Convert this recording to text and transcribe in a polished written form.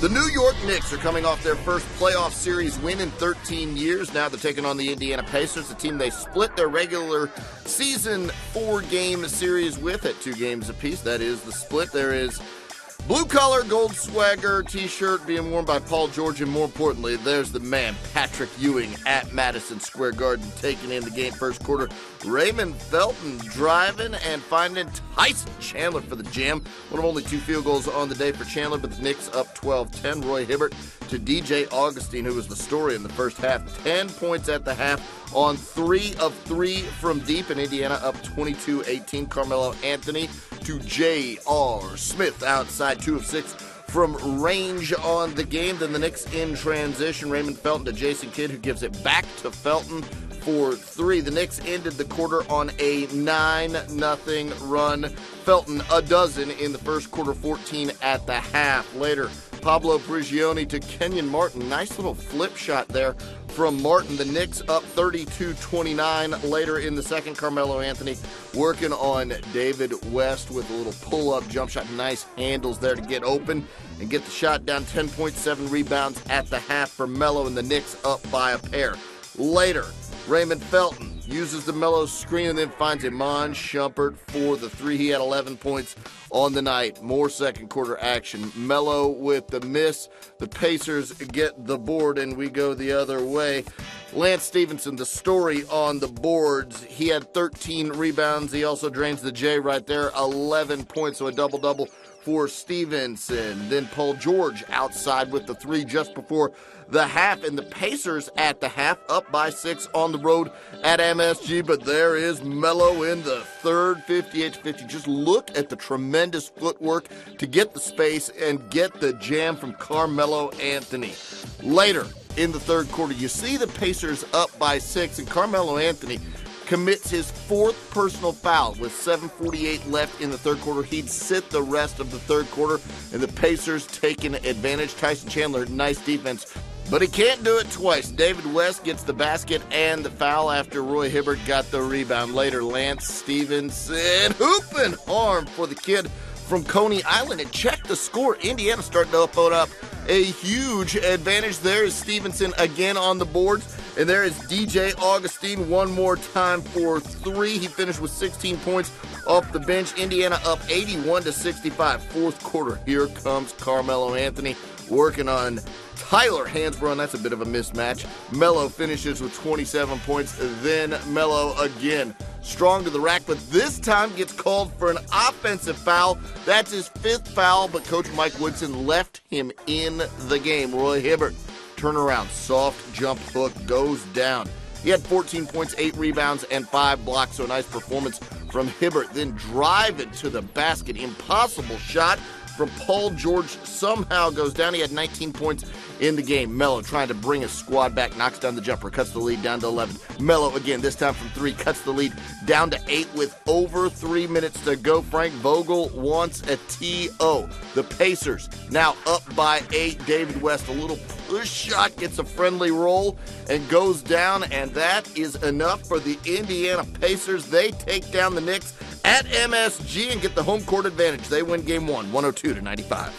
The New York Knicks are coming off their first playoff series win in 13 years. Now they're taking on the Indiana Pacers, a team they split their regular season 4-game series with at 2 games apiece. That is the split. There is blue-collar gold swagger t-shirt being worn by Paul George, and more importantly, there's the man, Patrick Ewing, at Madison Square Garden, taking in the game first quarter. Raymond Felton driving and finding Tyson Chandler for the jam. One of only 2 field goals on the day for Chandler, but the Knicks up 12-10. Roy Hibbert to DJ Augustine, who was the story in the first half. 10 points at the half on 3 of 3 from deep, and Indiana up 22-18. Carmelo Anthony to J.R. Smith outside, 2 of 6 from range on the game. Then the Knicks in transition. Raymond Felton to Jason Kidd, who gives it back to Felton for 3. The Knicks ended the quarter on a 9-0 run. Felton a dozen in the first quarter, 14 at the half. Later, Pablo Prigioni to Kenyon Martin. Nice little flip shot there from Martin. The Knicks up 32-29. Later in the second, Carmelo Anthony working on David West with a little pull-up jump shot. Nice handles there to get open and get the shot down. 10.7 rebounds at the half for Melo, and the Knicks up by a pair. Later, Raymond Felton uses the Melo screen and then finds Iman Shumpert for the 3. He had 11 points on the night. More second quarter action. Melo with the miss. The Pacers get the board, and we go the other way. Lance Stevenson, the story on the boards. He had 13 rebounds. He also drains the J right there. 11 points, so a double-double for Stevenson. Then Paul George outside with the 3 just before the half, and the Pacers at the half up by 6 on the road at MSG, but there is Melo in the third, 58-50. Just look at the tremendous footwork to get the space and get the jam from Carmelo Anthony. Later in the third quarter, you see the Pacers up by 6, and Carmelo Anthony commits his 4th personal foul with 7:48 left in the third quarter. He'd sit the rest of the third quarter, and the Pacers taking advantage. Tyson Chandler, nice defense, but he can't do it twice. David West gets the basket and the foul after Roy Hibbert got the rebound. Later, Lance Stevenson, hooping harm for the kid from Coney Island. And check the score. Indiana starting to open up a huge advantage. There is Stevenson again on the boards. And there is DJ Augustine one more time for 3. He finished with 16 points off the bench. Indiana up 81-65. Fourth quarter. Here comes Carmelo Anthony working on Tyler Hansbrough, and that's a bit of a mismatch. Melo finishes with 27 points. Then Melo again. Strong to the rack, but this time gets called for an offensive foul. That's his 5th foul, but Coach Mike Woodson left him in the game. Roy Hibbert, turnaround, soft jump hook, goes down. He had 14 points, 8 rebounds, and 5 blocks, so a nice performance from Hibbert. Then driving to the basket, impossible shot from Paul George, somehow goes down. He had 19 points in the game. Melo trying to bring his squad back, knocks down the jumper, cuts the lead down to 11. Melo again, this time from 3, cuts the lead down to 8 with over 3 minutes to go. Frank Vogel wants a TO. The Pacers now up by 8. David West, a little push shot, gets a friendly roll and goes down, and that is enough for the Indiana Pacers. They take down the Knicks at MSG and get the home court advantage. They win game 1, 102-95.